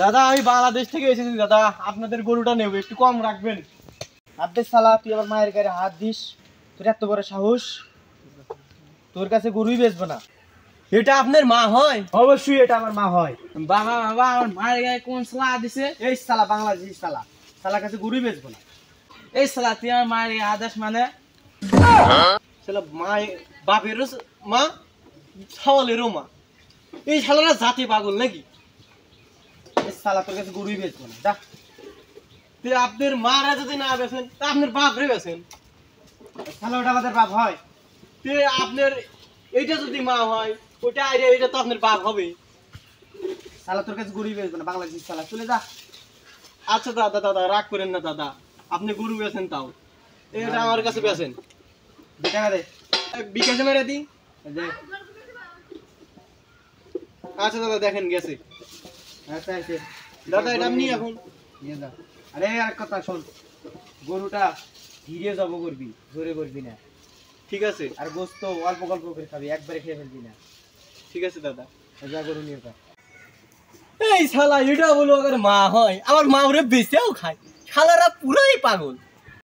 দাদা আমি বাংলাদেশ থেকে এসেছি দাদা, আপনাদের গরুটা নেব, একটু কম রাখবেন। আব্বে শালা তুই আমার মায়ের গায়ে হাত দিস, তোর এত বড় সাহস, তোর কাছে গরুই বেচবো না। এটা আপনার মা হয়? অবশ্যই এটা আমার মা হয়। বাবা বাবা আমার মায়ের গায়ে কোন শালা দিছে? এই শালা বাংলাদেশি শালা, শালার কাছে গরুই বেচবো না। এই শালা তুই আমার মায়ের গায়ে আদেশ মানে? শালা মা, বাপেরও মা, ছাওয়ালেরও মা, এই শালারা জাতি পাগল নাকি? এই শালা তোর কাছে গরুই বেচবো না, যা। তুই আপনার মারা যদি না বেছেন তা আপনার বাপ রে বেছেন। শালা ওটা আমাদের বাপ হয়? তুই আপনার এইটা যদি মা হয়, ওটা এটা তো আপনার বাপ হবে। শালা তোর কাছে গরুই বেচবো না, বাংলাদেশি শালা, চলে যা। আচ্ছা দাদা, দাদা রাগ করেন না দাদা, আপনি গরু বেছেন তাও, এটা আমার কাছে বেছেন। টাকা দে, বিকাশে মেরে দিই। আচ্ছা দাদা দেখেন গেছে। আচ্ছা আচ্ছা দাদা এটা আপনি এখন নিয়ে যাও। আরে আর কথা শোন, গরুটা ধীরে জব করবি, জোরে করবি না, ঠিক আছে? আর গোস্ত অল্প অল্প করে খাবি, একবারে খেয়ে ফেলবি না, ঠিক আছে দাদা? যা গরু নিয়ে যা। এই শালা এটা বলো আবার মা হয়, আমার মা ওরে বেঁচেও খায়, শালারা পুরাই পাগল।